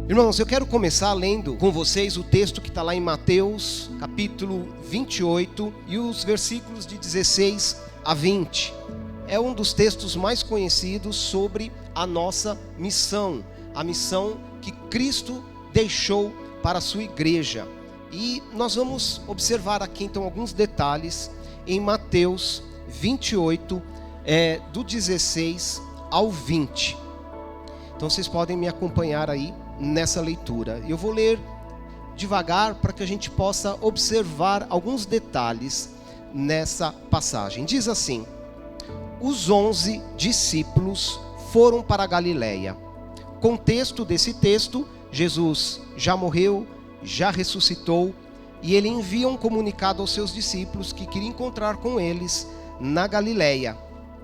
Irmãos, eu quero começar lendo com vocês o texto que está lá em Mateus, capítulo 28, e os versículos de 16 a 20. É um dos textos mais conhecidos sobre a nossa missão, a missão que Cristo deixou para a sua igreja. E nós vamos observar aqui então alguns detalhes em Mateus 28, do 16 ao 20. Então vocês podem me acompanhar aí nessa leitura. Eu vou ler devagar para que a gente possa observar alguns detalhes nessa passagem. Diz assim: os 11 discípulos foram para a Galileia. Contexto desse texto: Jesus já morreu, já ressuscitou, e ele envia um comunicado aos seus discípulos que queria encontrar com eles na Galileia.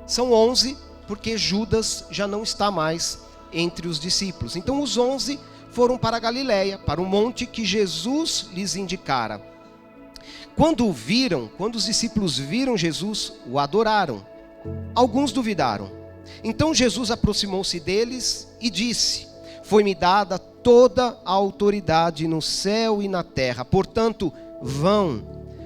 São 11 porque Judas já não está mais entre os discípulos. Então os 11 foram para a Galileia, para o monte que Jesus lhes indicara. Quando os discípulos viram Jesus, o adoraram. Alguns duvidaram. Então Jesus aproximou-se deles e disse: foi-me dada toda a autoridade no céu e na terra. Portanto, vão,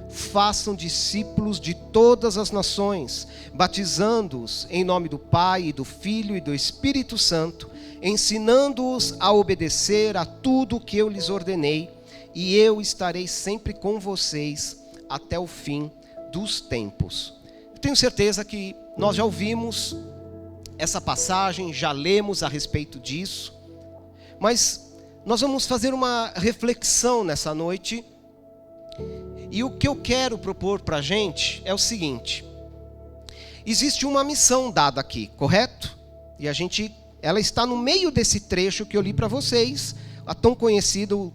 façam discípulos de todas as nações, batizando-os em nome do Pai, e do Filho e do Espírito Santo, ensinando-os a obedecer a tudo o que eu lhes ordenei, e eu estarei sempre com vocês até o fim dos tempos. Eu tenho certeza que nós já ouvimos essa passagem, já lemos a respeito disso, mas nós vamos fazer uma reflexão nessa noite, e o que eu quero propor para a gente é o seguinte: existe uma missão dada aqui, correto? E ela está no meio desse trecho que eu li para vocês, o tão conhecido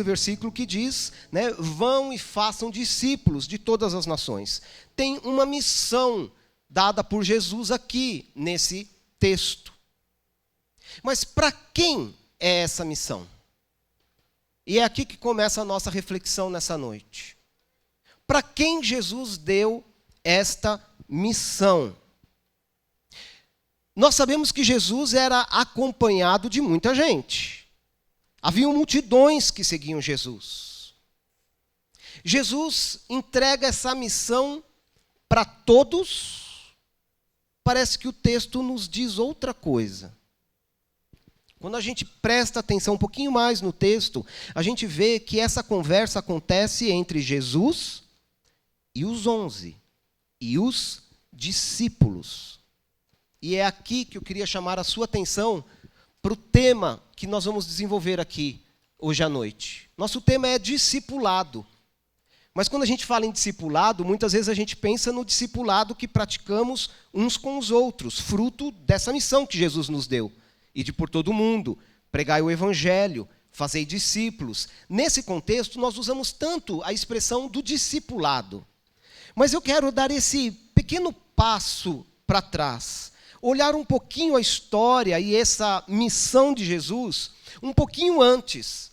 versículo que diz, né, vão e façam discípulos de todas as nações. Tem uma missão dada por Jesus aqui nesse texto. Mas para quem é essa missão? E é aqui que começa a nossa reflexão nessa noite. Para quem Jesus deu esta missão? Nós sabemos que Jesus era acompanhado de muita gente. Haviam multidões que seguiam Jesus. Jesus entrega essa missão para todos. Parece que o texto nos diz outra coisa. Quando a gente presta atenção um pouquinho mais no texto, a gente vê que essa conversa acontece entre Jesus e os 11, e os discípulos. E é aqui que eu queria chamar a sua atenção para o tema que nós vamos desenvolver aqui hoje à noite. Nosso tema é discipulado. Mas quando a gente fala em discipulado, muitas vezes a gente pensa no discipulado que praticamos uns com os outros, fruto dessa missão que Jesus nos deu. Ide por todo o mundo, pregai o evangelho, fazei discípulos. Nesse contexto, nós usamos tanto a expressão do discipulado. Mas eu quero dar esse pequeno passo para trás, olhar um pouquinho a história e essa missão de Jesus um pouquinho antes.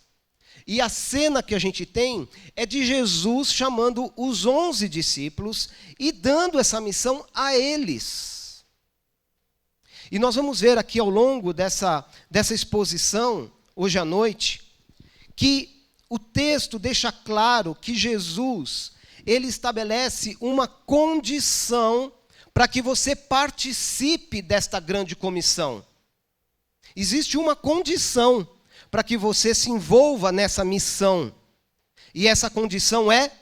E a cena que a gente tem é de Jesus chamando os 11 discípulos e dando essa missão a eles. E nós vamos ver aqui ao longo dessa exposição, hoje à noite, que o texto deixa claro que Jesus, ele estabelece uma condição para que você participe desta grande comissão. Existe uma condição para que você se envolva nessa missão. E essa condição é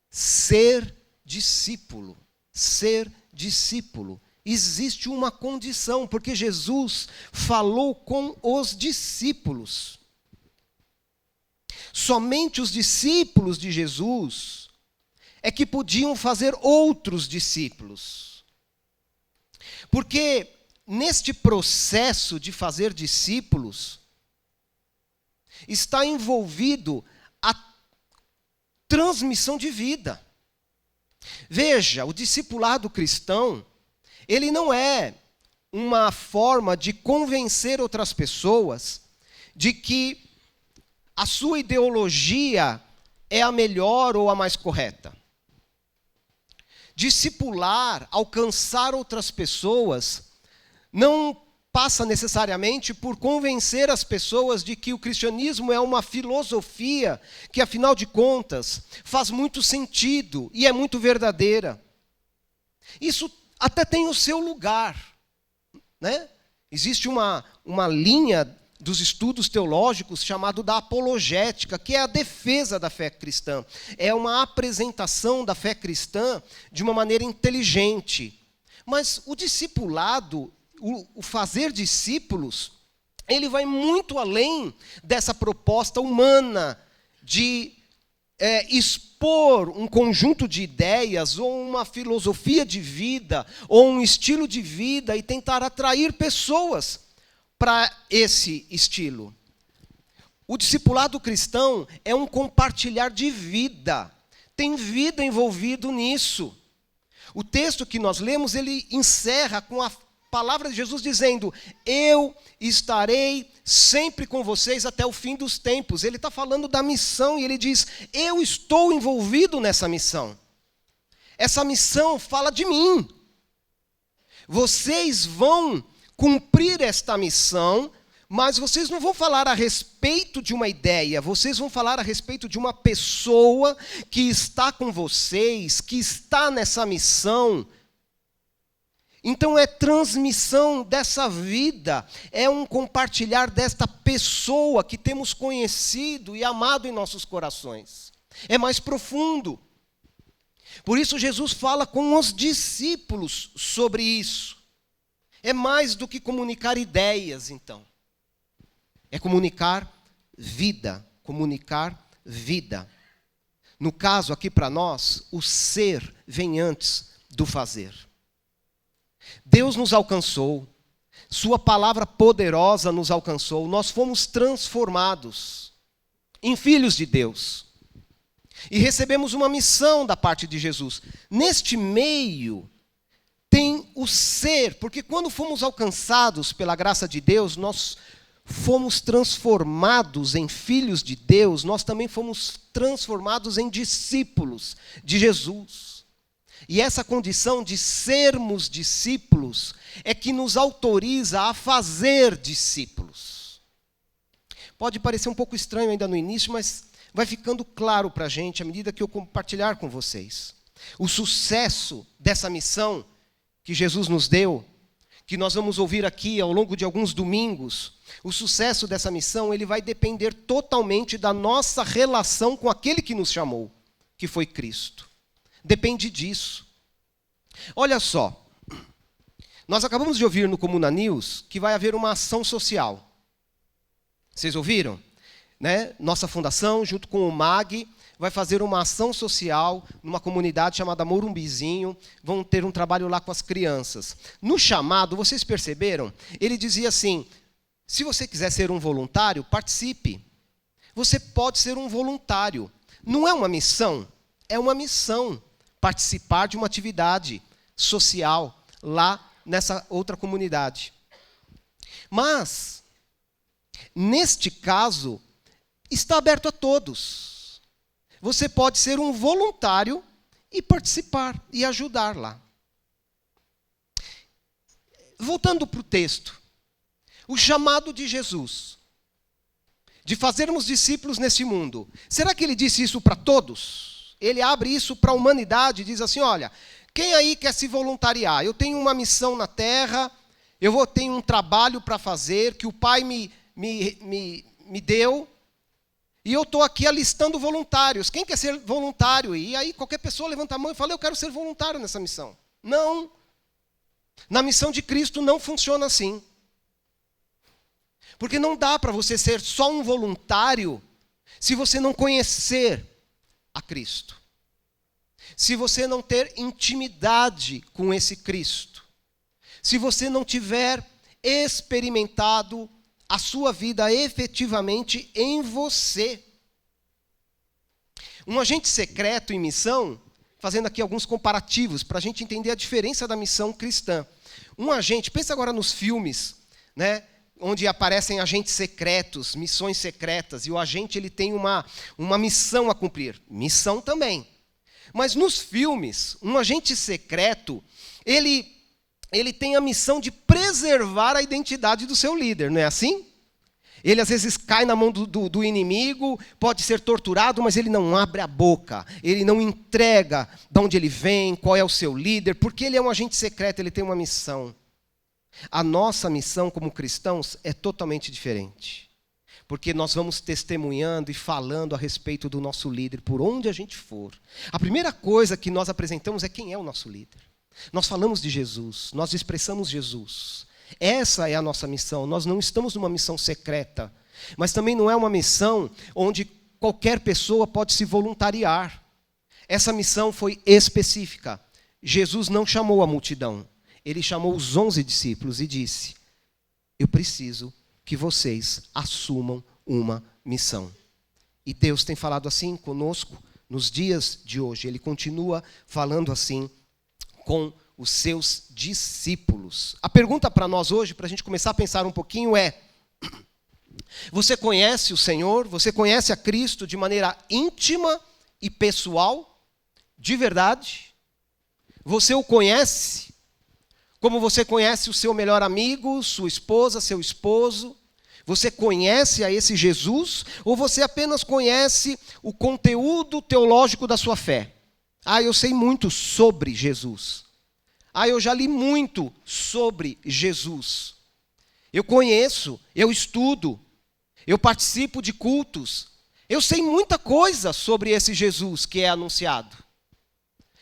ser discípulo. Ser discípulo. Existe uma condição, porque Jesus falou com os discípulos. Somente os discípulos de Jesus é que podiam fazer outros discípulos. Porque neste processo de fazer discípulos, está envolvido a transmissão de vida. Veja, o discipulado cristão, ele não é uma forma de convencer outras pessoas de que a sua ideologia é a melhor ou a mais correta. Discipular, alcançar outras pessoas, não passa necessariamente por convencer as pessoas de que o cristianismo é uma filosofia que, afinal de contas, faz muito sentido e é muito verdadeira. Isso até tem o seu lugar, né? Existe uma linha dos estudos teológicos chamado da apologética, que é a defesa da fé cristã. É uma apresentação da fé cristã de uma maneira inteligente. Mas o discipulado, o fazer discípulos, ele vai muito além dessa proposta humana de expor um conjunto de ideias, ou uma filosofia de vida, ou um estilo de vida, e tentar atrair pessoas para esse estilo. O discipulado cristão é um compartilhar de vida. Tem vida envolvido nisso. O texto que nós lemos, ele encerra com a palavra de Jesus dizendo: eu estarei sempre com vocês até o fim dos tempos. Ele está falando da missão e ele diz: eu estou envolvido nessa missão. Essa missão fala de mim. Vocês vão cumprir esta missão, mas vocês não vão falar a respeito de uma ideia, vocês vão falar a respeito de uma pessoa que está com vocês, que está nessa missão. Então é transmissão dessa vida, é um compartilhar desta pessoa que temos conhecido e amado em nossos corações. É mais profundo. Por isso Jesus fala com os discípulos sobre isso. É mais do que comunicar ideias, então. É comunicar vida, comunicar vida. No caso aqui para nós, o ser vem antes do fazer. Deus nos alcançou, sua palavra poderosa nos alcançou, nós fomos transformados em filhos de Deus. E recebemos uma missão da parte de Jesus. Neste meio tem o ser, porque quando fomos alcançados pela graça de Deus, nós fomos transformados em filhos de Deus, nós também fomos transformados em discípulos de Jesus. E essa condição de sermos discípulos é que nos autoriza a fazer discípulos. Pode parecer um pouco estranho ainda no início, mas vai ficando claro para a gente à medida que eu compartilhar com vocês. O sucesso dessa missão que Jesus nos deu, que nós vamos ouvir aqui ao longo de alguns domingos, o sucesso dessa missão, ele vai depender totalmente da nossa relação com aquele que nos chamou, que foi Cristo. Depende disso. Olha só, nós acabamos de ouvir no Comuna News que vai haver uma ação social. Vocês ouviram? Né? Nossa fundação, junto com o MAG, vai fazer uma ação social numa comunidade chamada Morumbizinho, vão ter um trabalho lá com as crianças. No chamado, vocês perceberam? Ele dizia assim: se você quiser ser um voluntário, participe. Você pode ser um voluntário. Não é uma missão, é uma missão participar de uma atividade social lá nessa outra comunidade. Mas, neste caso, está aberto a todos. Você pode ser um voluntário e participar e ajudar lá. Voltando para o texto, o chamado de Jesus, de fazermos discípulos nesse mundo, será que ele disse isso para todos? Ele abre isso para a humanidade e diz assim: olha, quem aí quer se voluntariar? Eu tenho uma missão na terra, tenho um trabalho para fazer, que o Pai me deu, e eu estou aqui alistando voluntários. Quem quer ser voluntário? E aí qualquer pessoa levanta a mão e fala: eu quero ser voluntário nessa missão. Não. Na missão de Cristo não funciona assim. Porque não dá para você ser só um voluntário se você não conhecer a Cristo. Se você não ter intimidade com esse Cristo. Se você não tiver experimentado a sua vida efetivamente em você. Um agente secreto em missão, fazendo aqui alguns comparativos, para a gente entender a diferença da missão cristã. Um agente, pensa agora nos filmes, né, onde aparecem agentes secretos, missões secretas, e o agente ele tem uma missão a cumprir. Missão também. Mas nos filmes, um agente secreto, ele ele tem a missão de preservar a identidade do seu líder, não é assim? Ele às vezes cai na mão do inimigo, pode ser torturado, mas ele não abre a boca. Ele não entrega de onde ele vem, qual é o seu líder, porque ele é um agente secreto, ele tem uma missão. A nossa missão como cristãos é totalmente diferente. Porque nós vamos testemunhando e falando a respeito do nosso líder, por onde a gente for. A primeira coisa que nós apresentamos é quem é o nosso líder. Nós falamos de Jesus, nós expressamos Jesus. Essa é a nossa missão. Nós não estamos numa missão secreta, mas também não é uma missão onde qualquer pessoa pode se voluntariar. Essa missão foi específica. Jesus não chamou a multidão. Ele chamou os 11 discípulos e disse: eu preciso que vocês assumam uma missão. E Deus tem falado assim conosco nos dias de hoje. Ele continua falando assim com os seus discípulos. A pergunta para nós hoje, para a gente começar a pensar um pouquinho é: você conhece o Senhor? Você conhece a Cristo de maneira íntima e pessoal? De verdade? Você o conhece como você conhece o seu melhor amigo, sua esposa, seu esposo? Você conhece a esse Jesus? Ou você apenas conhece o conteúdo teológico da sua fé? Eu sei muito sobre Jesus. Eu já li muito sobre Jesus. Eu conheço, eu estudo, eu participo de cultos. Eu sei muita coisa sobre esse Jesus que é anunciado.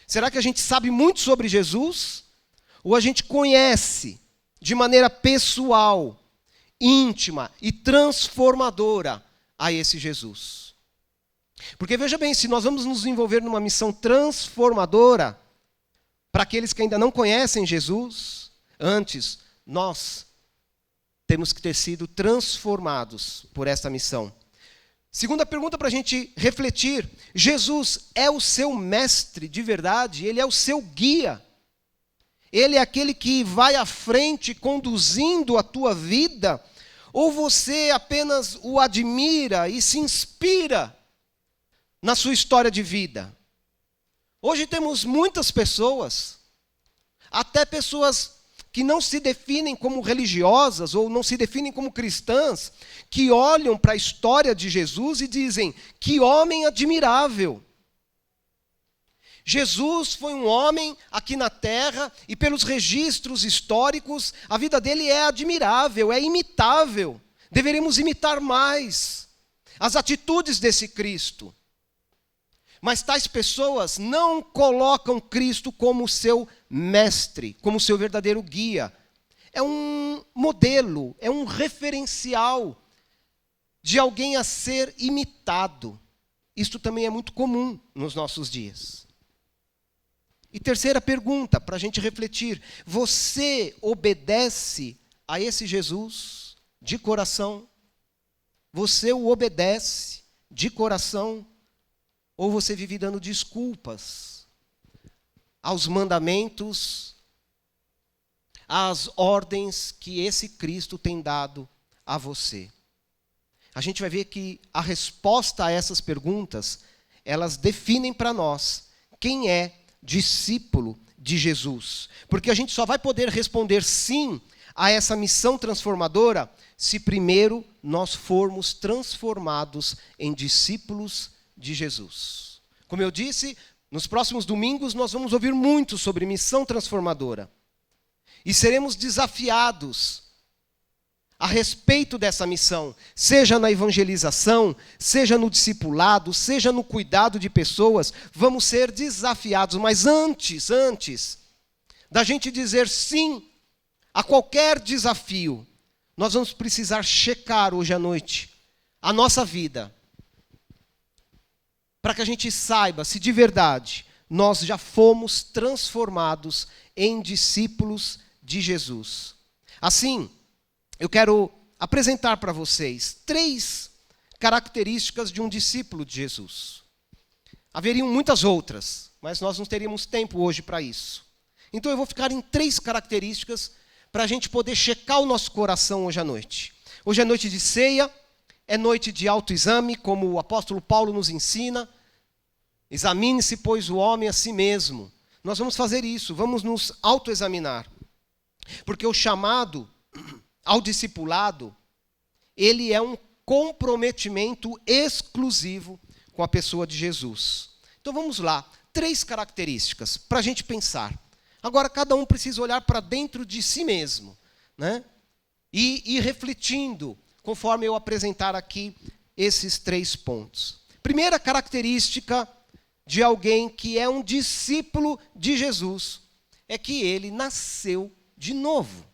Será que a gente sabe muito sobre Jesus? Ou a gente conhece de maneira pessoal, íntima e transformadora a esse Jesus? Porque veja bem, se nós vamos nos envolver numa missão transformadora, para aqueles que ainda não conhecem Jesus, antes nós temos que ter sido transformados por esta missão. Segunda pergunta para a gente refletir: Jesus é o seu mestre de verdade? Ele é o seu guia? Ele é aquele que vai à frente conduzindo a tua vida? Ou você apenas o admira e se inspira na sua história de vida? Hoje temos muitas pessoas, até pessoas que não se definem como religiosas ou não se definem como cristãs, que olham para a história de Jesus e dizem: que homem admirável. Jesus foi um homem aqui na terra e pelos registros históricos, a vida dele é admirável, é imitável. Deveríamos imitar mais as atitudes desse Cristo. Mas tais pessoas não colocam Cristo como seu mestre, como seu verdadeiro guia. É um modelo, é um referencial de alguém a ser imitado. Isto também é muito comum nos nossos dias. E terceira pergunta, para a gente refletir: você obedece a esse Jesus de coração? Você o obedece de coração? Ou você vive dando desculpas aos mandamentos, às ordens que esse Cristo tem dado a você? A gente vai ver que a resposta a essas perguntas, elas definem para nós quem é discípulo de Jesus. Porque a gente só vai poder responder sim a essa missão transformadora se primeiro nós formos transformados em discípulos de Jesus. Como eu disse, nos próximos domingos nós vamos ouvir muito sobre missão transformadora. E seremos desafiados a respeito dessa missão, seja na evangelização, seja no discipulado, seja no cuidado de pessoas, vamos ser desafiados. Mas antes da gente dizer sim a qualquer desafio, nós vamos precisar checar hoje à noite a nossa vida, para que a gente saiba se de verdade nós já fomos transformados em discípulos de Jesus. Assim, eu quero apresentar para vocês 3 características de um discípulo de Jesus. Haveriam muitas outras, mas nós não teríamos tempo hoje para isso. Então eu vou ficar em 3 características para a gente poder checar o nosso coração hoje à noite. Hoje é noite de ceia, é noite de autoexame, como o apóstolo Paulo nos ensina. Examine-se, pois, o homem a si mesmo. Nós vamos fazer isso, vamos nos autoexaminar. Porque o chamado ao discipulado, ele é um comprometimento exclusivo com a pessoa de Jesus. Então vamos lá, 3 características para a gente pensar. Agora cada um precisa olhar para dentro de si mesmo, né? E ir refletindo, conforme eu apresentar aqui esses 3 pontos. Primeira característica de alguém que é um discípulo de Jesus é que ele nasceu de novo.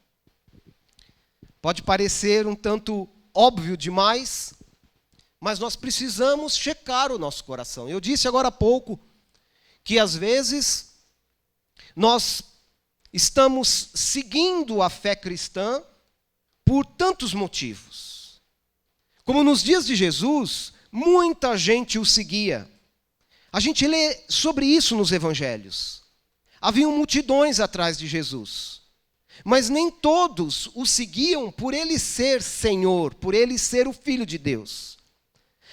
Pode parecer um tanto óbvio demais, mas nós precisamos checar o nosso coração. Eu disse agora há pouco que às vezes nós estamos seguindo a fé cristã por tantos motivos. Como nos dias de Jesus, muita gente o seguia. A gente lê sobre isso nos evangelhos. Haviam multidões atrás de Jesus. Mas nem todos o seguiam por ele ser Senhor, por ele ser o Filho de Deus.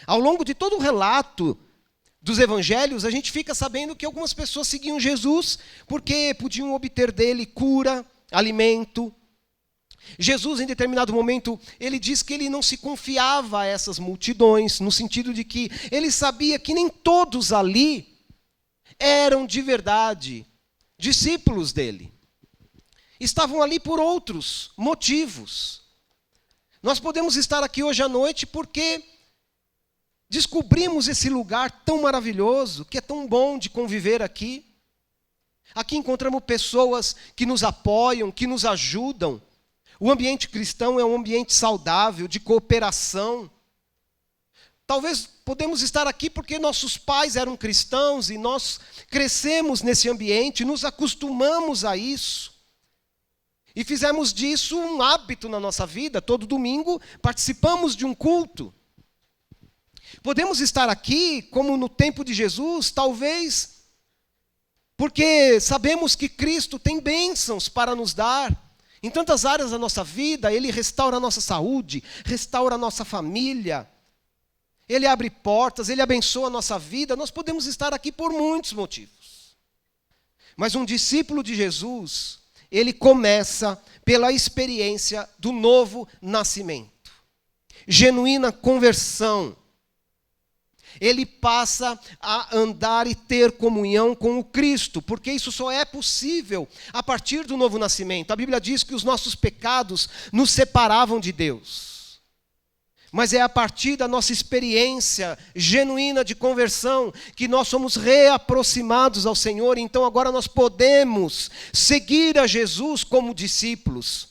Ao longo de todo o relato dos evangelhos, a gente fica sabendo que algumas pessoas seguiam Jesus porque podiam obter dele cura, alimento. Jesus, em determinado momento, ele diz que ele não se confiava a essas multidões, no sentido de que ele sabia que nem todos ali eram de verdade discípulos dele. Estavam ali por outros motivos. Nós podemos estar aqui hoje à noite porque descobrimos esse lugar tão maravilhoso, que é tão bom de conviver aqui. Aqui encontramos pessoas que nos apoiam, que nos ajudam. O ambiente cristão é um ambiente saudável, de cooperação. Talvez podemos estar aqui porque nossos pais eram cristãos e nós crescemos nesse ambiente, nos acostumamos a isso. E fizemos disso um hábito na nossa vida. Todo domingo participamos de um culto. Podemos estar aqui, como no tempo de Jesus, talvez porque sabemos que Cristo tem bênçãos para nos dar. Em tantas áreas da nossa vida, Ele restaura a nossa saúde, restaura a nossa família. Ele abre portas, Ele abençoa a nossa vida. Nós podemos estar aqui por muitos motivos. Mas um discípulo de Jesus, ele começa pela experiência do novo nascimento. Genuína conversão. Ele passa a andar e ter comunhão com o Cristo, porque isso só é possível a partir do novo nascimento. A Bíblia diz que os nossos pecados nos separavam de Deus. Mas é a partir da nossa experiência genuína de conversão que nós somos reaproximados ao Senhor. Então agora nós podemos seguir a Jesus como discípulos.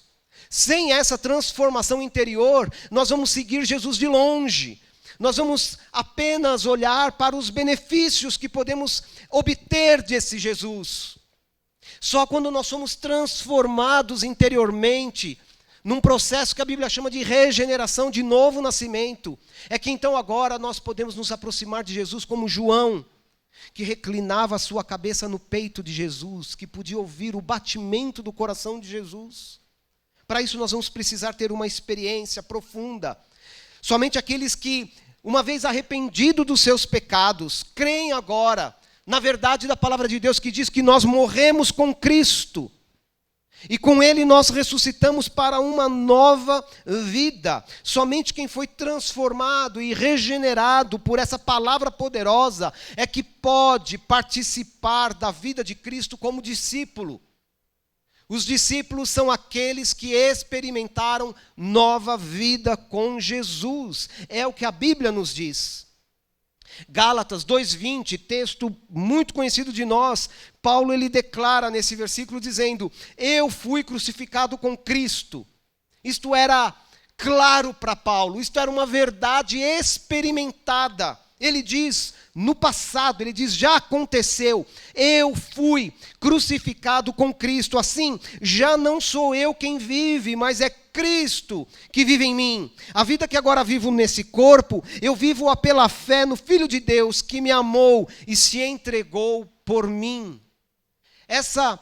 Sem essa transformação interior, nós vamos seguir Jesus de longe. Nós vamos apenas olhar para os benefícios que podemos obter desse Jesus. Só quando nós somos transformados interiormente, num processo que a Bíblia chama de regeneração, de novo nascimento, é que então agora nós podemos nos aproximar de Jesus como João, que reclinava a sua cabeça no peito de Jesus, que podia ouvir o batimento do coração de Jesus. Para isso nós vamos precisar ter uma experiência profunda. Somente aqueles que, uma vez arrependido dos seus pecados, creem agora na verdade da palavra de Deus que diz que nós morremos com Cristo e com Ele nós ressuscitamos para uma nova vida. Somente quem foi transformado e regenerado por essa palavra poderosa é que pode participar da vida de Cristo como discípulo. Os discípulos são aqueles que experimentaram nova vida com Jesus. É o que a Bíblia nos diz. Gálatas 2:20, texto muito conhecido de nós, Paulo ele declara nesse versículo dizendo: eu fui crucificado com Cristo. Isto era claro para Paulo, isto era uma verdade experimentada. Ele diz, no passado, ele diz, já aconteceu, eu fui crucificado com Cristo, assim, já não sou eu quem vive, mas é Cristo que vive em mim. A vida que agora vivo nesse corpo, eu vivo-a pela fé no Filho de Deus, que me amou e se entregou por mim. Essa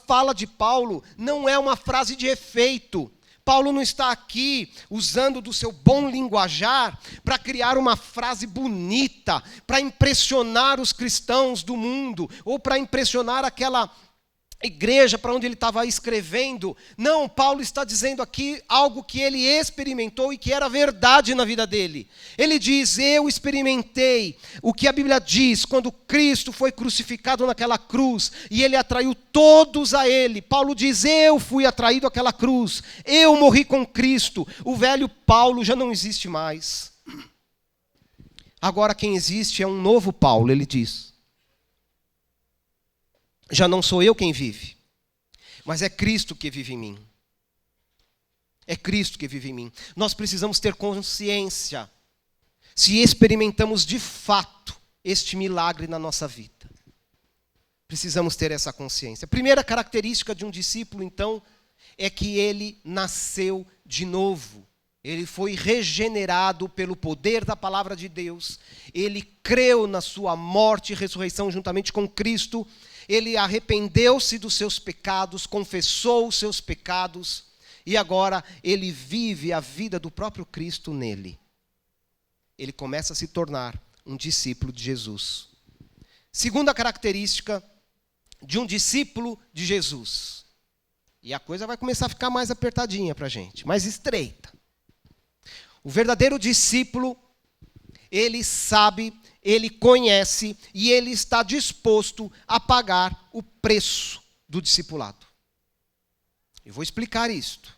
fala de Paulo não é uma frase de efeito. Paulo não está aqui usando do seu bom linguajar para criar uma frase bonita, para impressionar os cristãos do mundo, ou para impressionar igreja para onde ele estava escrevendo. Não, Paulo está dizendo aqui algo que ele experimentou e que era verdade na vida dele. Ele diz: eu experimentei o que a Bíblia diz, quando Cristo foi crucificado naquela cruz, e ele atraiu todos a ele. Paulo diz: eu fui atraído àquela cruz, eu morri com Cristo. O velho Paulo já não existe mais. Agora quem existe é um novo Paulo, ele diz. Já não sou eu quem vive, mas é Cristo que vive em mim. É Cristo que vive em mim. Nós precisamos ter consciência se experimentamos de fato este milagre na nossa vida. Precisamos ter essa consciência. A primeira característica de um discípulo, então, é que ele nasceu de novo. Ele foi regenerado pelo poder da palavra de Deus. Ele creu na sua morte e ressurreição juntamente com Cristo. Ele arrependeu-se dos seus pecados, confessou os seus pecados, e agora ele vive a vida do próprio Cristo nele. Ele começa a se tornar um discípulo de Jesus. Segunda característica de um discípulo de Jesus. E a coisa vai começar a ficar mais apertadinha para a gente, mais estreita. O verdadeiro discípulo, ele sabe, ele conhece e ele está disposto a pagar o preço do discipulado. Eu vou explicar isto.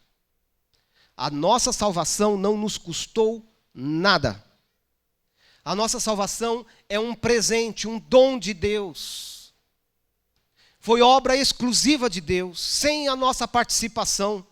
A nossa salvação não nos custou nada. A nossa salvação é um presente, um dom de Deus. Foi obra exclusiva de Deus, sem a nossa participação.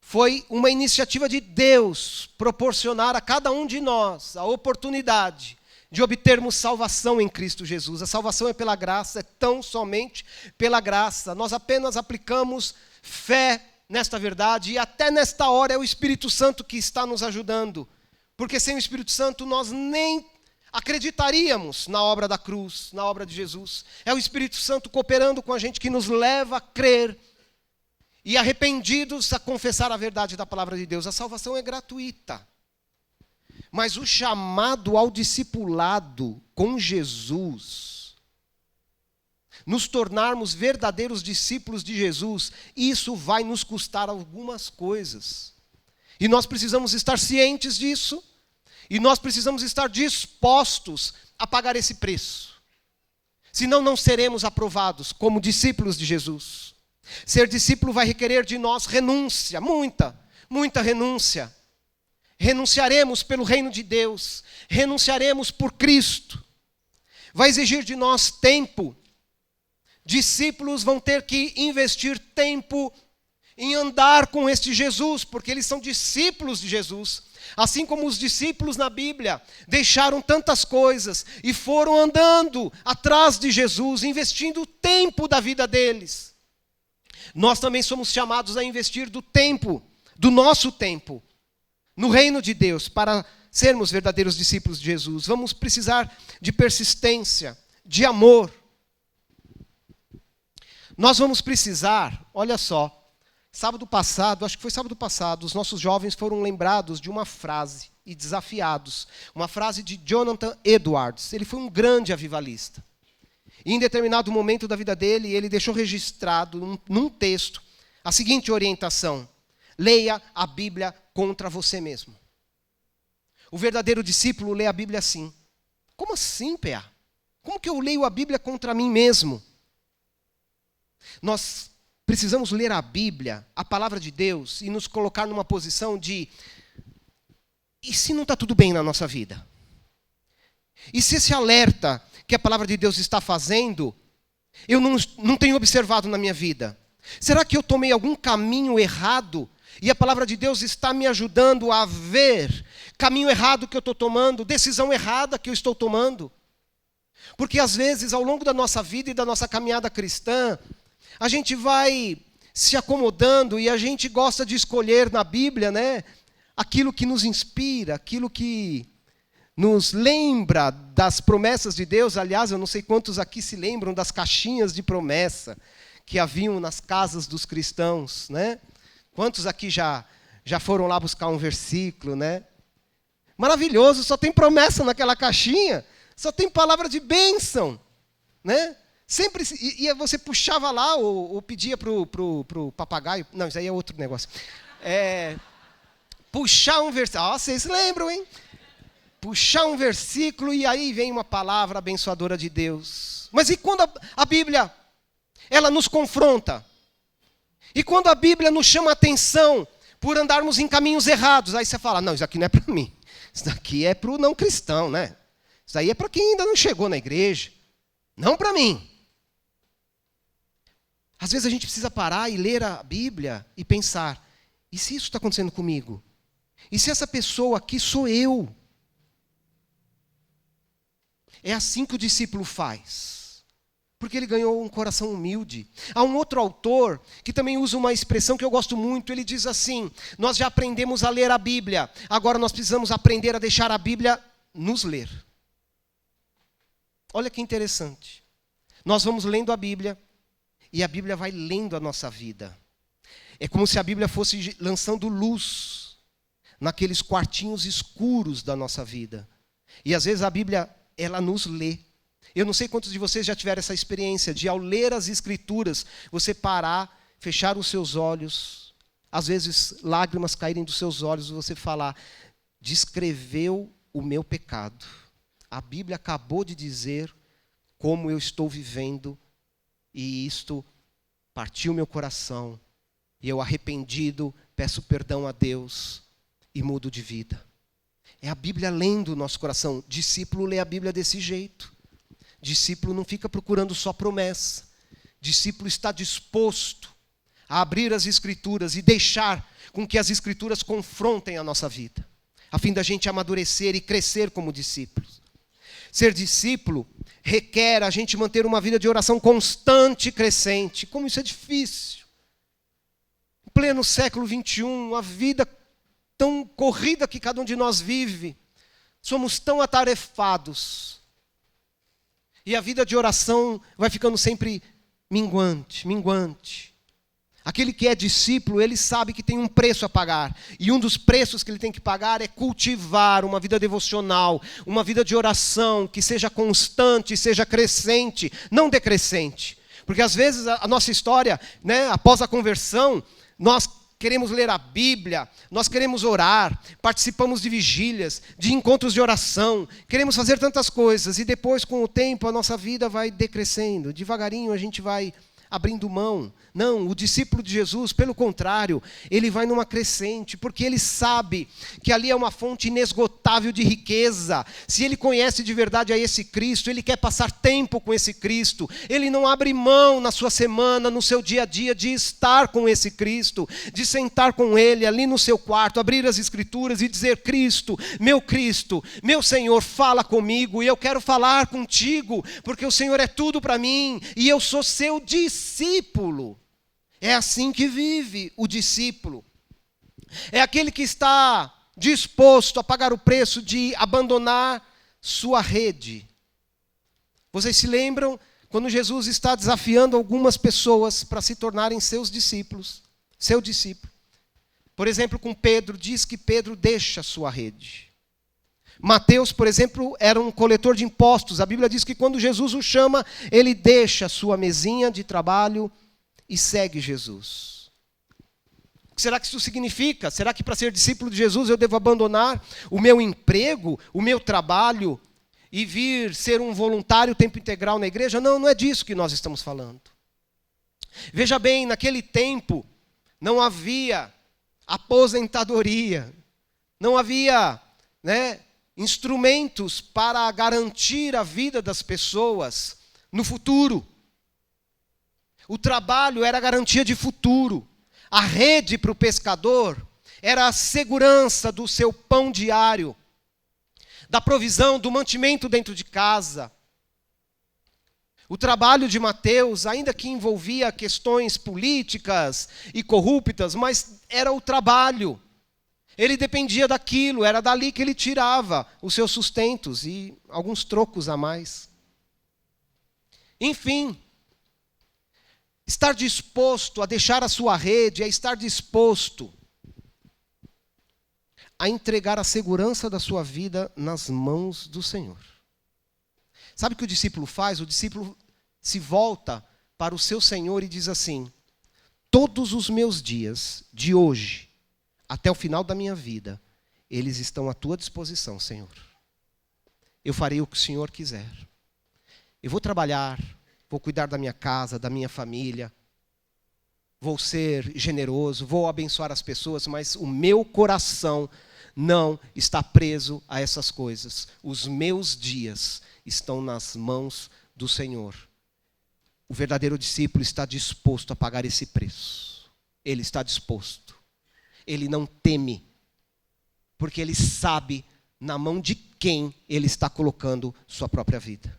Foi uma iniciativa de Deus proporcionar a cada um de nós a oportunidade de obtermos salvação em Cristo Jesus. A salvação é pela graça, é tão somente pela graça. Nós apenas aplicamos fé nesta verdade e até nesta hora é o Espírito Santo que está nos ajudando. Porque sem o Espírito Santo nós nem acreditaríamos na obra da cruz, na obra de Jesus. É o Espírito Santo cooperando com a gente que nos leva a crer e arrependidos a confessar a verdade da palavra de Deus. A salvação é gratuita. Mas o chamado ao discipulado com Jesus, nos tornarmos verdadeiros discípulos de Jesus, isso vai nos custar algumas coisas. E nós precisamos estar cientes disso, e nós precisamos estar dispostos a pagar esse preço. Senão não seremos aprovados como discípulos de Jesus. Ser discípulo vai requerer de nós renúncia, muita renúncia. Renunciaremos pelo reino de Deus, renunciaremos por Cristo. Vai exigir de nós tempo. Discípulos vão ter que investir tempo em andar com este Jesus, porque eles são discípulos de Jesus. Assim como os discípulos na Bíblia deixaram tantas coisas e foram andando atrás de Jesus, investindo o tempo da vida deles. Nós também somos chamados a investir do tempo, do nosso tempo, no reino de Deus, para sermos verdadeiros discípulos de Jesus. Vamos precisar de persistência, de amor. Nós vamos precisar, olha só, sábado passado, acho que foi sábado passado, os nossos jovens foram lembrados de uma frase e desafiados. Uma frase de Jonathan Edwards. Ele foi um grande avivalista. E em determinado momento da vida dele, ele deixou registrado num texto a seguinte orientação: leia a Bíblia contra você mesmo. O verdadeiro discípulo lê a Bíblia assim. Como assim, P.A.? Como que eu leio a Bíblia contra mim mesmo? Nós precisamos ler a Bíblia, a palavra de Deus, e nos colocar numa posição de: e se não está tudo bem na nossa vida? E se esse alerta que a palavra de Deus está fazendo, eu não tenho observado na minha vida? Será que eu tomei algum caminho errado? E a palavra de Deus está me ajudando a ver caminho errado que eu estou tomando, decisão errada que eu estou tomando. Porque às vezes, ao longo da nossa vida e da nossa caminhada cristã, a gente vai se acomodando e a gente gosta de escolher na Bíblia, né, aquilo que nos inspira, aquilo que nos lembra das promessas de Deus. Aliás, eu não sei quantos aqui se lembram das caixinhas de promessa que haviam nas casas dos cristãos, né? Quantos aqui já foram lá buscar um versículo, né? Maravilhoso, só tem promessa naquela caixinha, só tem palavra de bênção, né? Sempre, e você puxava lá ou pedia pro papagaio. Não, isso aí é outro negócio. Puxar um versículo. Vocês lembram, hein? Puxar um versículo e aí vem uma palavra abençoadora de Deus. Mas e quando a Bíblia, ela nos confronta? E quando a Bíblia nos chama a atenção por andarmos em caminhos errados? Aí você fala, não, isso aqui não é para mim. Isso daqui é para o não cristão, né? Isso aí é para quem ainda não chegou na igreja. Não para mim. Às vezes a gente precisa parar e ler a Bíblia e pensar, e se isso está acontecendo comigo? E se essa pessoa aqui sou eu? É assim que o discípulo faz. Porque ele ganhou um coração humilde. Há um outro autor que também usa uma expressão que eu gosto muito. Ele diz assim, nós já aprendemos a ler a Bíblia. Agora nós precisamos aprender a deixar a Bíblia nos ler. Olha que interessante. Nós vamos lendo a Bíblia e a Bíblia vai lendo a nossa vida. É como se a Bíblia fosse lançando luz naqueles quartinhos escuros da nossa vida. E às vezes a Bíblia, ela nos lê. Eu não sei quantos de vocês já tiveram essa experiência de, ao ler as Escrituras, você parar, fechar os seus olhos, às vezes lágrimas caírem dos seus olhos e você falar, descreveu o meu pecado. A Bíblia acabou de dizer como eu estou vivendo e isto partiu meu coração. E eu, arrependido, peço perdão a Deus e mudo de vida. É a Bíblia lendo o nosso coração. Discípulo lê a Bíblia desse jeito. Discípulo não fica procurando só promessa. Discípulo está disposto a abrir as Escrituras e deixar com que as Escrituras confrontem a nossa vida, a fim da gente amadurecer e crescer como discípulos. Ser discípulo requer a gente manter uma vida de oração constante e crescente. Como isso é difícil. Em pleno século XXI, a vida tão corrida que cada um de nós vive, somos tão atarefados. E a vida de oração vai ficando sempre minguante. Aquele que é discípulo, ele sabe que tem um preço a pagar. E um dos preços que ele tem que pagar é cultivar uma vida devocional, uma vida de oração que seja constante, seja crescente, não decrescente. Porque às vezes a nossa história, né, após a conversão, nós queremos ler a Bíblia, nós queremos orar, participamos de vigílias, de encontros de oração, queremos fazer tantas coisas. E depois, com o tempo, a nossa vida vai decrescendo. Devagarinho a gente vai abrindo mão. Não, o discípulo de Jesus, pelo contrário, ele vai numa crescente, porque ele sabe que ali é uma fonte inesgotável de riqueza. Se ele conhece de verdade a esse Cristo, ele quer passar tempo com esse Cristo. Ele não abre mão na sua semana, no seu dia a dia, de estar com esse Cristo, de sentar com ele ali no seu quarto, abrir as Escrituras e dizer, Cristo, meu Senhor, fala comigo e eu quero falar contigo, porque o Senhor é tudo para mim e eu sou seu discípulo. É assim que vive o discípulo. É aquele que está disposto a pagar o preço de abandonar sua rede. Vocês se lembram quando Jesus está desafiando algumas pessoas para se tornarem seus discípulos, seu discípulo. Por exemplo, com Pedro, diz que Pedro deixa sua rede. Mateus, por exemplo, era um coletor de impostos. A Bíblia diz que quando Jesus o chama, ele deixa sua mesinha de trabalho e segue Jesus. O que será que isso significa? Será que para ser discípulo de Jesus eu devo abandonar o meu emprego, o meu trabalho e vir ser um voluntário tempo integral na igreja? Não, não é disso que nós estamos falando. Veja bem, naquele tempo não havia aposentadoria, não havia, instrumentos para garantir a vida das pessoas no futuro. O trabalho era a garantia de futuro. A rede para o pescador era a segurança do seu pão diário, da provisão, do mantimento dentro de casa. O trabalho de Mateus, ainda que envolvia questões políticas e corruptas, mas era o trabalho. Ele dependia daquilo, era dali que ele tirava os seus sustentos e alguns trocos a mais. Enfim, estar disposto a deixar a sua rede é estar disposto a entregar a segurança da sua vida nas mãos do Senhor. Sabe o que o discípulo faz? O discípulo se volta para o seu Senhor e diz assim: todos os meus dias, de hoje até o final da minha vida, eles estão à tua disposição, Senhor. Eu farei o que o Senhor quiser. Eu vou trabalhar, vou cuidar da minha casa, da minha família, vou ser generoso, vou abençoar as pessoas, mas o meu coração não está preso a essas coisas. Os meus dias estão nas mãos do Senhor. O verdadeiro discípulo está disposto a pagar esse preço. Ele está disposto. Ele não teme, porque ele sabe na mão de quem ele está colocando sua própria vida.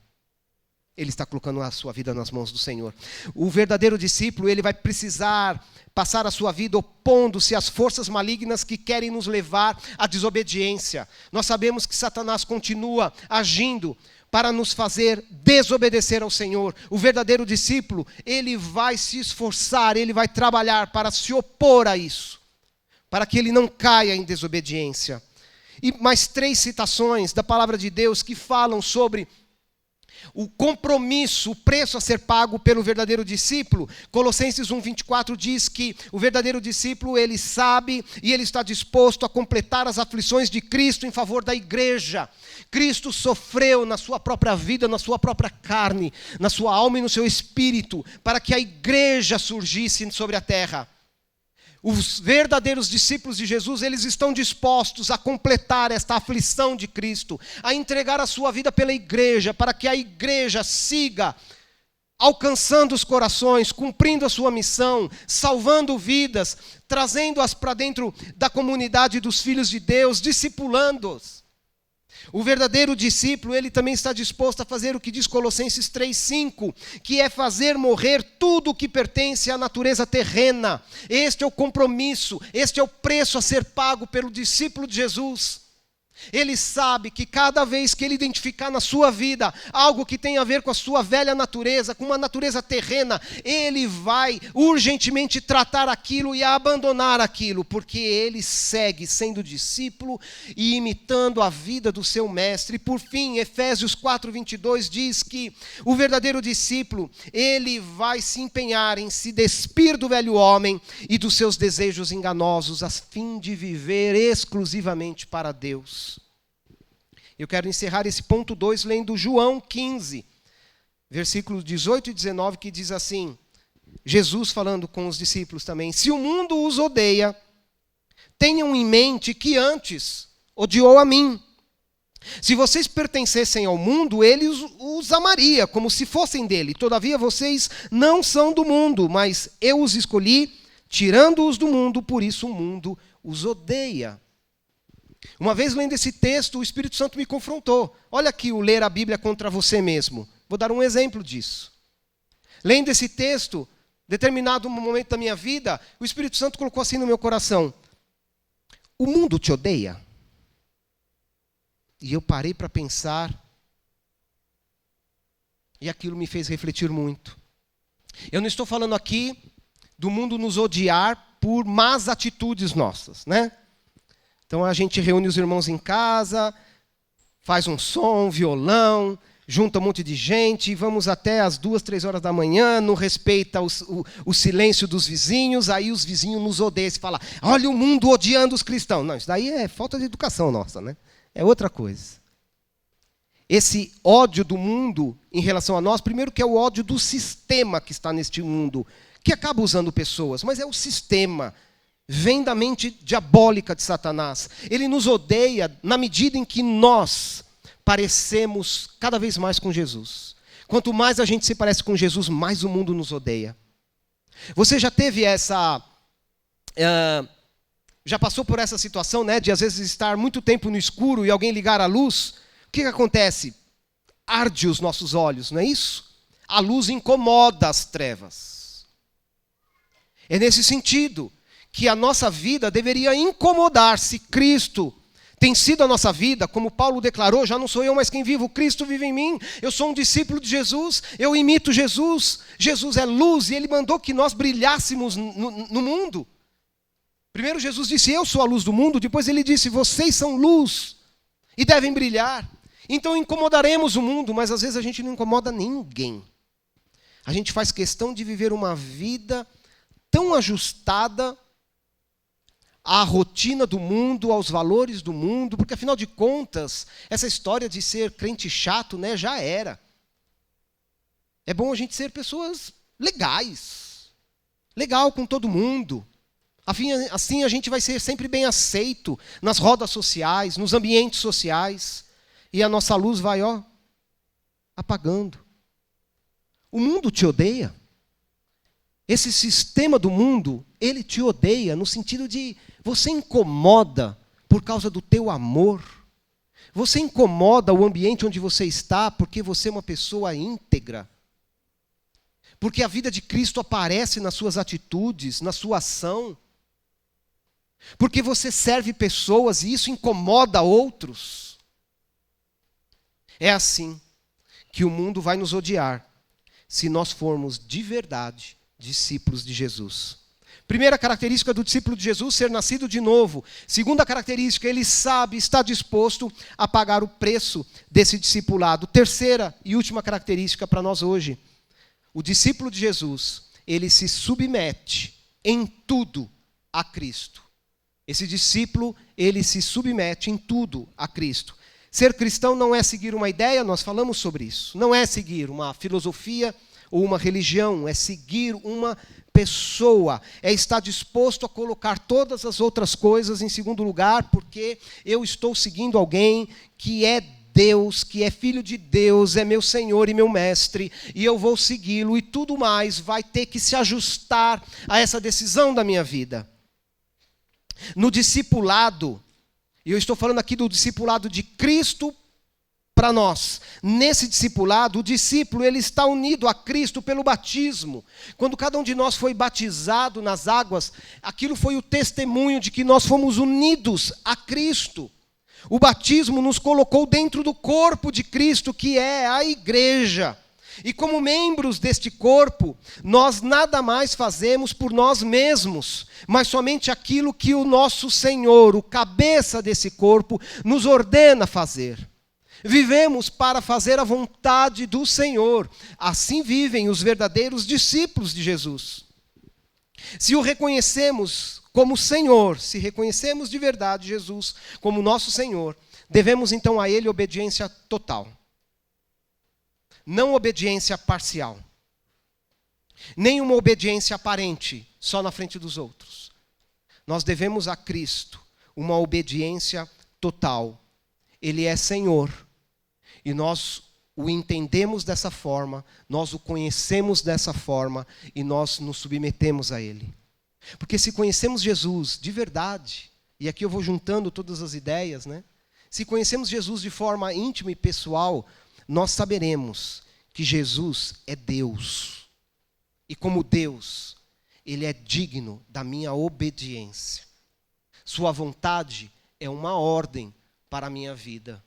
Ele está colocando a sua vida nas mãos do Senhor. O verdadeiro discípulo, ele vai precisar passar a sua vida opondo-se às forças malignas que querem nos levar à desobediência. Nós sabemos que Satanás continua agindo para nos fazer desobedecer ao Senhor. O verdadeiro discípulo, ele vai se esforçar, ele vai trabalhar para se opor a isso, para que ele não caia em desobediência. E mais 3 citações da palavra de Deus que falam sobre o compromisso, o preço a ser pago pelo verdadeiro discípulo. Colossenses 1:24 diz que o verdadeiro discípulo, ele sabe e ele está disposto a completar as aflições de Cristo em favor da igreja. Cristo sofreu na sua própria vida, na sua própria carne, na sua alma e no seu espírito, para que a igreja surgisse sobre a terra. Os verdadeiros discípulos de Jesus, eles estão dispostos a completar esta aflição de Cristo, a entregar a sua vida pela igreja, para que a igreja siga alcançando os corações, cumprindo a sua missão, salvando vidas, trazendo-as para dentro da comunidade dos filhos de Deus, discipulando-os. O verdadeiro discípulo, ele também está disposto a fazer o que diz Colossenses 3:5, que é fazer morrer tudo o que pertence à natureza terrena. Este é o compromisso, este é o preço a ser pago pelo discípulo de Jesus. Ele sabe que cada vez que ele identificar na sua vida algo que tem a ver com a sua velha natureza, com uma natureza terrena, ele vai urgentemente tratar aquilo e abandonar aquilo, porque ele segue sendo discípulo e imitando a vida do seu mestre. E por fim, Efésios 4:22 diz que o verdadeiro discípulo, ele vai se empenhar em se despir do velho homem e dos seus desejos enganosos, a fim de viver exclusivamente para Deus. Eu quero encerrar esse ponto 2 lendo João 15, versículos 18 e 19, que diz assim, Jesus falando com os discípulos também: se o mundo os odeia, tenham em mente que antes odiou a mim. Se vocês pertencessem ao mundo, ele os amaria, como se fossem dele. Todavia vocês não são do mundo, mas eu os escolhi, tirando-os do mundo, por isso o mundo os odeia. Uma vez lendo esse texto, o Espírito Santo me confrontou. Olha aqui o ler a Bíblia contra você mesmo. Vou dar um exemplo disso. Lendo esse texto, determinado momento da minha vida, o Espírito Santo colocou assim no meu coração: o mundo te odeia? E eu parei para pensar, e aquilo me fez refletir muito. Eu não estou falando aqui do mundo nos odiar por más atitudes nossas, né? Então a gente reúne os irmãos em casa, faz um som, violão, junta um monte de gente, e vamos até as 2, 3 horas da manhã, não respeita o silêncio dos vizinhos, aí os vizinhos nos odeiam, e falam: olha o mundo odiando os cristãos. Não, isso daí é falta de educação nossa, né? É outra coisa. Esse ódio do mundo em relação a nós, primeiro que é o ódio do sistema que está neste mundo, que acaba usando pessoas, mas é o sistema. Vem da mente diabólica de Satanás. Ele nos odeia na medida em que nós parecemos cada vez mais com Jesus. Quanto mais a gente se parece com Jesus, mais o mundo nos odeia. Você já teve já passou por essa situação, né, de às vezes estar muito tempo no escuro e alguém ligar a luz? O que acontece? Arde os nossos olhos, não é isso? A luz incomoda as trevas. É nesse sentido que a nossa vida deveria incomodar. Se Cristo tem sido a nossa vida, como Paulo declarou: já não sou eu mais quem vivo, Cristo vive em mim. Eu sou um discípulo de Jesus, eu imito Jesus. Jesus é luz e Ele mandou que nós brilhássemos no mundo. Primeiro Jesus disse: eu sou a luz do mundo. Depois Ele disse: vocês são luz e devem brilhar. Então incomodaremos o mundo, mas às vezes a gente não incomoda ninguém. A gente faz questão de viver uma vida tão ajustada à rotina do mundo, aos valores do mundo, porque afinal de contas, essa história de ser crente chato, né, já era. É bom a gente ser pessoas legais, legal com todo mundo. Assim a gente vai ser sempre bem aceito nas rodas sociais, nos ambientes sociais, e a nossa luz vai, apagando. O mundo te odeia. Esse sistema do mundo, ele te odeia no sentido de você incomoda por causa do teu amor. Você incomoda o ambiente onde você está porque você é uma pessoa íntegra. Porque a vida de Cristo aparece nas suas atitudes, na sua ação. Porque você serve pessoas e isso incomoda outros. É assim que o mundo vai nos odiar se nós formos de verdade discípulos de Jesus. Primeira característica do discípulo de Jesus, ser nascido de novo. Segunda característica, ele sabe, está disposto a pagar o preço desse discipulado. Terceira e última característica para nós hoje. O discípulo de Jesus, ele se submete em tudo a Cristo. Esse discípulo, ele se submete em tudo a Cristo. Ser cristão não é seguir uma ideia, nós falamos sobre isso. Não é seguir uma filosofia ou uma religião, é seguir uma pessoa. É estar disposto a colocar todas as outras coisas em segundo lugar, porque eu estou seguindo alguém que é Deus, que é filho de Deus, é meu Senhor e meu mestre, e eu vou segui-lo, e tudo mais vai ter que se ajustar a essa decisão da minha vida. No discipulado, e eu estou falando aqui do discipulado de Cristo para nós. Nesse discipulado, o discípulo ele está unido a Cristo pelo batismo. Quando cada um de nós foi batizado nas águas, aquilo foi o testemunho de que nós fomos unidos a Cristo. O batismo nos colocou dentro do corpo de Cristo, que é a igreja. E como membros deste corpo, nós nada mais fazemos por nós mesmos, mas somente aquilo que o nosso Senhor, o cabeça desse corpo, nos ordena fazer. Vivemos para fazer a vontade do Senhor. Assim vivem os verdadeiros discípulos de Jesus. Se o reconhecemos como Senhor, se reconhecemos de verdade Jesus como nosso Senhor, devemos então a Ele obediência total. Não obediência parcial. Nem uma obediência aparente, só na frente dos outros. Nós devemos a Cristo uma obediência total. Ele é Senhor. E nós o entendemos dessa forma, nós o conhecemos dessa forma e nós nos submetemos a Ele. Porque se conhecemos Jesus de verdade, e aqui eu vou juntando todas as ideias, né? Se conhecemos Jesus de forma íntima e pessoal, nós saberemos que Jesus é Deus. E como Deus, Ele é digno da minha obediência. Sua vontade é uma ordem para a minha vida.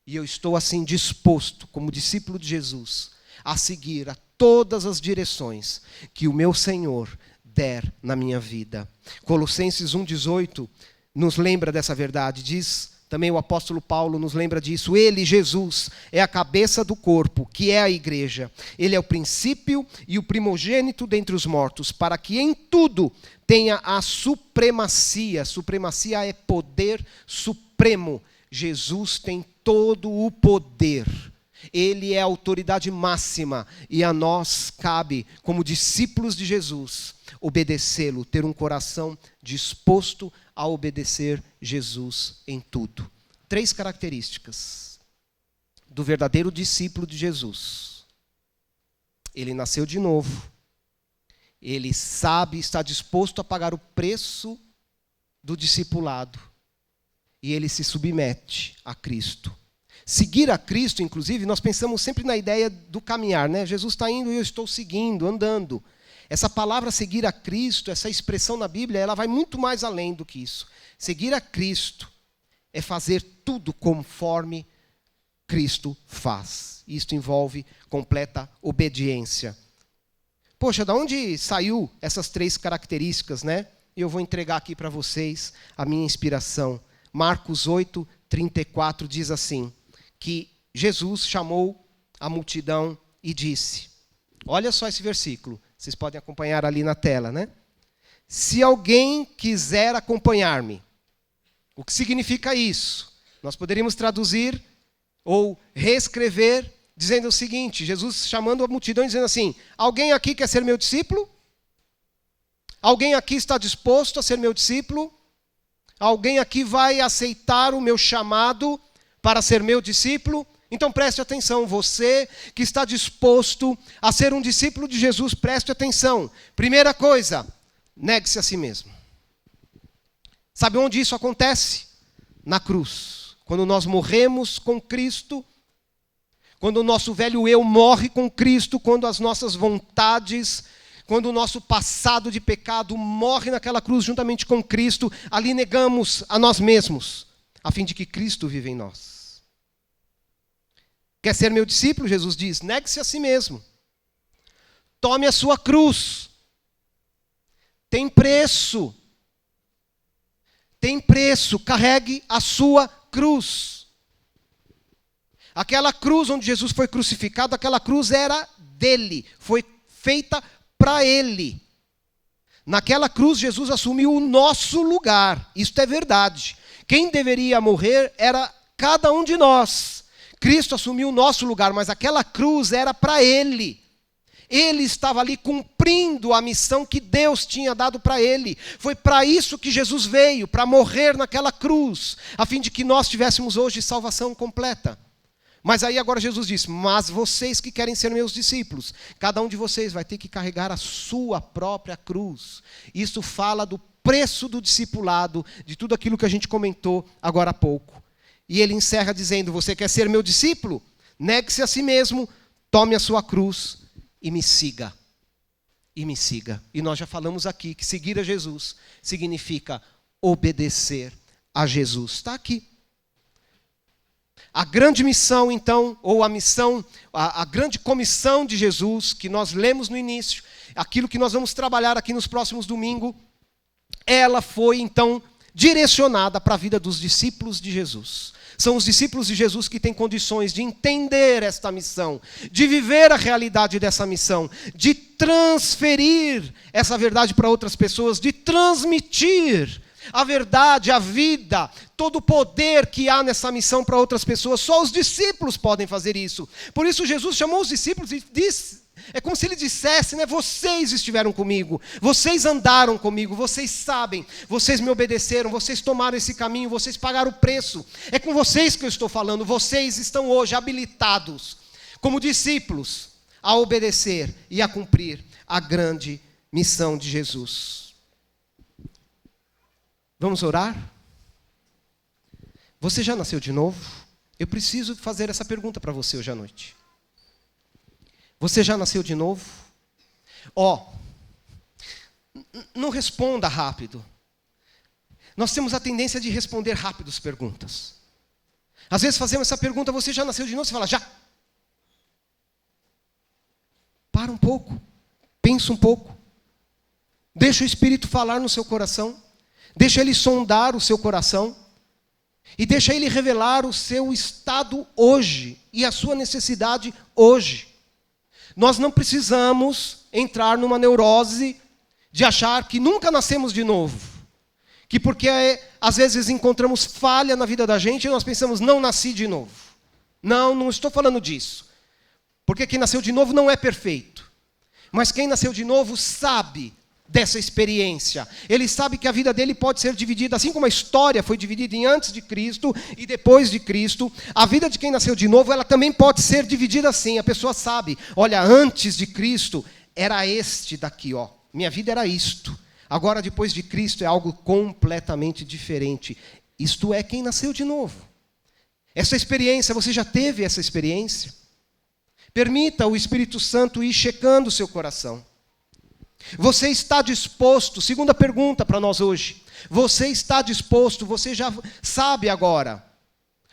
E eu estou assim disposto, como discípulo de Jesus, a seguir a todas as direções que o meu Senhor der na minha vida. Colossenses 1,18 nos lembra dessa verdade. Diz também o apóstolo Paulo, nos lembra disso. Ele, Jesus, é a cabeça do corpo, que é a igreja. Ele é o princípio e o primogênito dentre os mortos, para que em tudo tenha a supremacia. Supremacia é poder supremo. Jesus tem todo o poder. Ele é a autoridade máxima e a nós cabe, como discípulos de Jesus, obedecê-lo, ter um coração disposto a obedecer Jesus em tudo. 3 características do verdadeiro discípulo de Jesus. Ele nasceu de novo. Ele sabe, está disposto a pagar o preço do discipulado. E ele se submete a Cristo. Seguir a Cristo, inclusive, nós pensamos sempre na ideia do caminhar, né? Jesus está indo e eu estou seguindo, andando. Essa palavra seguir a Cristo, essa expressão na Bíblia, ela vai muito mais além do que isso. Seguir a Cristo é fazer tudo conforme Cristo faz. Isto envolve completa obediência. Poxa, de onde saiu essas 3 características, né? Eu vou entregar aqui para vocês a minha inspiração. Marcos 8:34 diz assim, que Jesus chamou a multidão e disse: Olha só esse versículo. Vocês podem acompanhar ali na tela, né? Se alguém quiser acompanhar-me. O que significa isso? Nós poderíamos traduzir ou reescrever dizendo o seguinte, Jesus chamando a multidão e dizendo assim, alguém aqui quer ser meu discípulo? Alguém aqui está disposto a ser meu discípulo? Alguém aqui vai aceitar o meu chamado para ser meu discípulo? Então preste atenção, você que está disposto a ser um discípulo de Jesus, preste atenção. Primeira coisa, negue-se a si mesmo. Sabe onde isso acontece? Na cruz. Quando nós morremos com Cristo, quando o nosso velho eu morre com Cristo, quando as nossas vontades, quando o nosso passado de pecado morre naquela cruz juntamente com Cristo, ali negamos a nós mesmos, a fim de que Cristo viva em nós. Quer ser meu discípulo? Jesus diz, negue-se a si mesmo. Tome a sua cruz. Tem preço. Tem preço. Carregue a sua cruz. Aquela cruz onde Jesus foi crucificado, aquela cruz era dele. Foi feita para ele. Naquela cruz, Jesus assumiu o nosso lugar. Isto é verdade. Quem deveria morrer era cada um de nós. Cristo assumiu o nosso lugar, mas aquela cruz era para ele. Ele estava ali cumprindo a missão que Deus tinha dado para ele. Foi para isso que Jesus veio, para morrer naquela cruz, a fim de que nós tivéssemos hoje salvação completa. Mas aí agora Jesus diz, mas vocês que querem ser meus discípulos, cada um de vocês vai ter que carregar a sua própria cruz. Isso fala do preço do discipulado, de tudo aquilo que a gente comentou agora há pouco. E ele encerra dizendo, você quer ser meu discípulo? Negue-se a si mesmo, tome a sua cruz e me siga. E me siga. E nós já falamos aqui que seguir a Jesus significa obedecer a Jesus. Está aqui. A grande missão, então, ou a missão, a grande comissão de Jesus, que nós lemos no início, aquilo que nós vamos trabalhar aqui nos próximos domingos, ela foi, então, direcionada para a vida dos discípulos de Jesus. São os discípulos de Jesus que têm condições de entender esta missão, de viver a realidade dessa missão, de transferir essa verdade para outras pessoas, de transmitir a verdade, a vida, todo o poder que há nessa missão para outras pessoas. Só os discípulos podem fazer isso. Por isso Jesus chamou os discípulos e disse, é como se ele dissesse, né, vocês estiveram comigo, vocês andaram comigo, vocês sabem, vocês me obedeceram, vocês tomaram esse caminho, vocês pagaram o preço. É com vocês que eu estou falando, vocês estão hoje habilitados, como discípulos, a obedecer e a cumprir a grande missão de Jesus. Vamos orar? Você já nasceu de novo? Eu preciso fazer essa pergunta para você hoje à noite. Você já nasceu de novo? Não responda rápido. Nós temos a tendência de responder rápido as perguntas. Às vezes fazemos essa pergunta, você já nasceu de novo? Você fala, já. Para um pouco. Pensa um pouco. Deixa o Espírito falar no seu coração. Deixa ele sondar o seu coração e deixa ele revelar o seu estado hoje e a sua necessidade hoje. Nós não precisamos entrar numa neurose de achar que nunca nascemos de novo. Que porque às vezes encontramos falha na vida da gente e nós pensamos, não nasci de novo. Não estou falando disso. Porque quem nasceu de novo não é perfeito. Mas quem nasceu de novo sabe dessa experiência. Ele sabe que a vida dele pode ser dividida, assim como a história foi dividida em antes de Cristo e depois de Cristo, a vida de quem nasceu de novo, ela também pode ser dividida assim. A pessoa sabe, olha, antes de Cristo era este daqui, minha vida era isto. Agora, depois de Cristo, é algo completamente diferente. Isto é quem nasceu de novo. Essa experiência, você já teve essa experiência? Permita o Espírito Santo ir checando o seu coração. Você está disposto? Segunda pergunta para nós hoje. Você está disposto? Você já sabe agora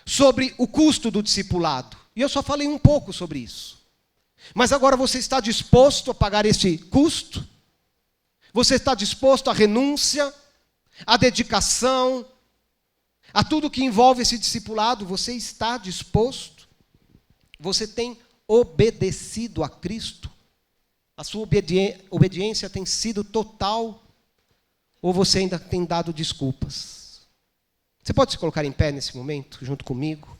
sobre o custo do discipulado. E eu só falei um pouco sobre isso. Mas agora você está disposto a pagar este custo? Você está disposto à renúncia, à dedicação, a tudo que envolve esse discipulado? Você está disposto? Você tem obedecido a Cristo? A sua obediência tem sido total ou você ainda tem dado desculpas? Você pode se colocar em pé nesse momento, junto comigo?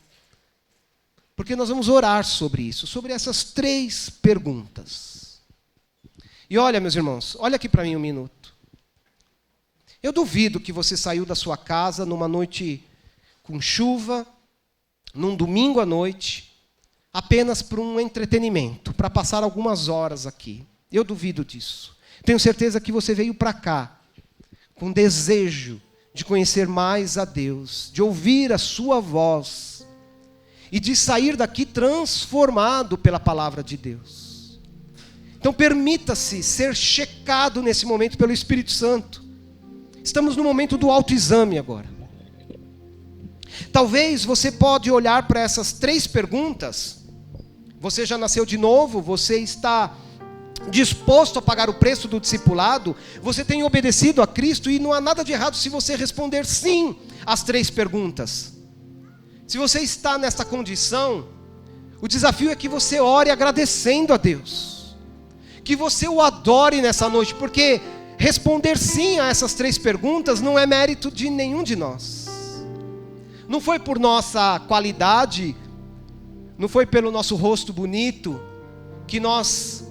Porque nós vamos orar sobre isso, sobre essas 3 perguntas. E olha, meus irmãos, olha aqui para mim um minuto. Eu duvido que você saiu da sua casa numa noite com chuva, num domingo à noite, apenas para um entretenimento, para passar algumas horas aqui. Eu duvido disso. Tenho certeza que você veio para cá com desejo de conhecer mais a Deus, de ouvir a sua voz e de sair daqui transformado pela palavra de Deus. Então permita-se ser checado nesse momento pelo Espírito Santo. Estamos no momento do autoexame agora. Talvez você pode olhar para essas 3 perguntas. Você já nasceu de novo, você está disposto a pagar o preço do discipulado, você tem obedecido a Cristo e não há nada de errado se você responder sim às 3 perguntas. Se você está nessa condição, o desafio é que você ore agradecendo a Deus, que você o adore nessa noite, porque responder sim a essas 3 perguntas não é mérito de nenhum de nós. Não foi por nossa qualidade, não foi pelo nosso rosto bonito que nós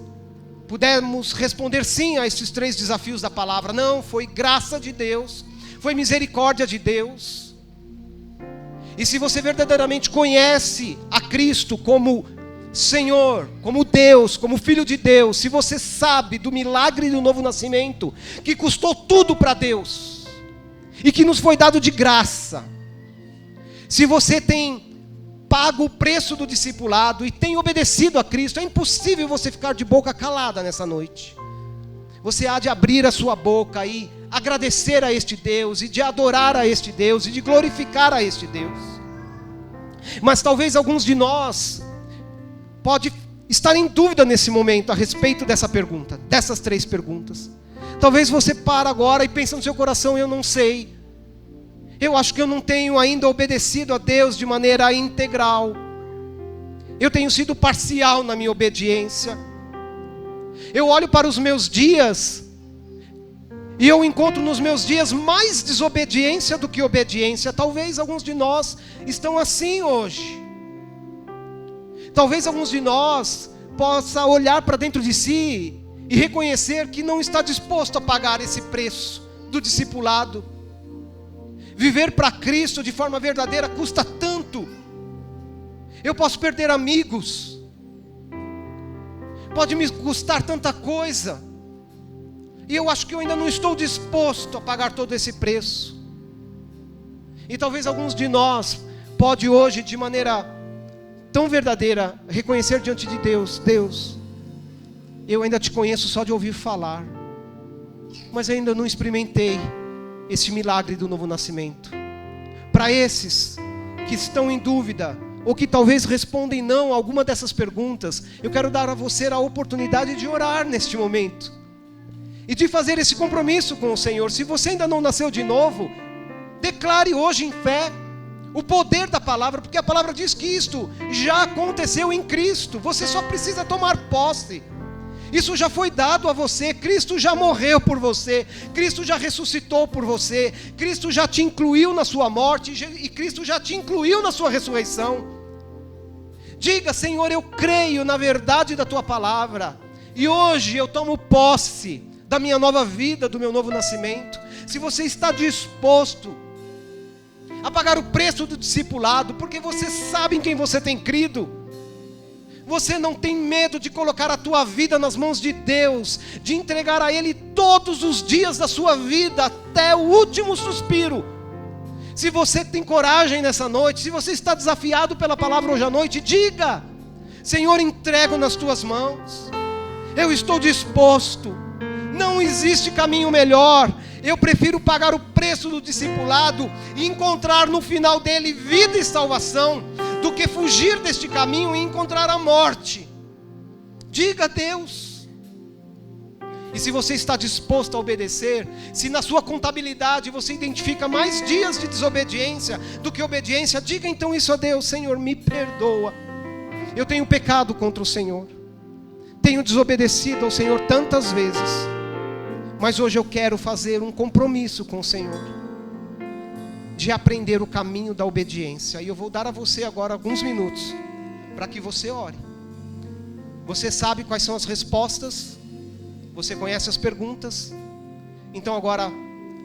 pudemos responder sim a esses 3 desafios da palavra. Não, foi graça de Deus, foi misericórdia de Deus. E se você verdadeiramente conhece a Cristo como Senhor, como Deus, como Filho de Deus, se você sabe do milagre do novo nascimento, que custou tudo para Deus e que nos foi dado de graça, se você tem pago o preço do discipulado e tem obedecido a Cristo, é impossível você ficar de boca calada nessa noite. Você há de abrir a sua boca e agradecer a este Deus, e de adorar a este Deus, e de glorificar a este Deus. Mas talvez alguns de nós pode estar em dúvida nesse momento a respeito dessa pergunta, dessas 3 perguntas. Talvez você para agora e pense no seu coração: eu não sei. Eu acho que eu não tenho ainda obedecido a Deus de maneira integral. Eu tenho sido parcial na minha obediência. Eu olho para os meus dias e eu encontro nos meus dias mais desobediência do que obediência. Talvez alguns de nós estão assim hoje. Talvez alguns de nós possa olhar para dentro de si e reconhecer que não está disposto a pagar esse preço do discipulado. Viver para Cristo de forma verdadeira custa tanto. Eu posso perder amigos, pode me custar tanta coisa, e eu acho que eu ainda não estou disposto a pagar todo esse preço. E talvez alguns de nós pode hoje, de maneira tão verdadeira, reconhecer diante de Deus: Deus, eu ainda te conheço só de ouvir falar, mas ainda não experimentei esse milagre do novo nascimento. Para esses que estão em dúvida, ou que talvez respondem não a alguma dessas perguntas, eu quero dar a você a oportunidade de orar neste momento, e de fazer esse compromisso com o Senhor. Se você ainda não nasceu de novo, declare hoje em fé o poder da palavra, porque a palavra diz que isto já aconteceu em Cristo. Você só precisa tomar posse. Isso já foi dado a você. Cristo já morreu por você, Cristo já ressuscitou por você, Cristo já te incluiu na sua morte, e Cristo já te incluiu na sua ressurreição. Diga: Senhor, eu creio na verdade da tua palavra, e hoje eu tomo posse da minha nova vida, do meu novo nascimento. Se você está disposto a pagar o preço do discipulado, porque você sabe em quem você tem crido, você não tem medo de colocar a tua vida nas mãos de Deus, de entregar a Ele todos os dias da sua vida, até o último suspiro. Se você tem coragem nessa noite, se você está desafiado pela palavra hoje à noite, diga: Senhor, entrego nas tuas mãos, eu estou disposto, não existe caminho melhor. Eu prefiro pagar o preço do discipulado e encontrar no final dele vida e salvação, do que fugir deste caminho e encontrar a morte. Diga a Deus. E se você está disposto a obedecer, se na sua contabilidade você identifica mais dias de desobediência do que obediência, diga então isso a Deus: Senhor, me perdoa, eu tenho pecado contra o Senhor. tenho desobedecido ao Senhor tantas vezes, mas hoje eu quero fazer um compromisso com o Senhor, de aprender o caminho da obediência. E eu vou dar a você agora alguns minutos, para que você ore. Você sabe quais são as respostas, você conhece as perguntas, então agora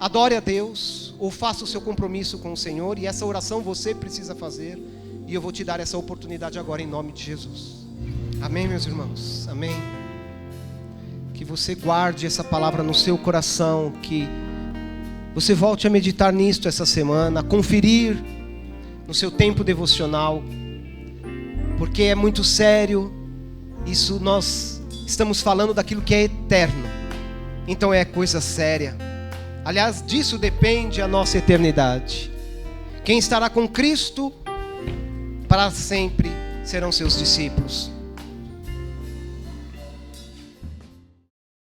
adore a Deus, ou faça o seu compromisso com o Senhor, e essa oração você precisa fazer, e eu vou te dar essa oportunidade agora em nome de Jesus. Amém, meus irmãos? Amém. Que você guarde essa palavra no seu coração, que você volte a meditar nisto essa semana, a conferir no seu tempo devocional, porque é muito sério. Isso nós estamos falando daquilo que é eterno, então é coisa séria. Aliás, disso depende a nossa eternidade. Quem estará com Cristo para sempre serão seus discípulos.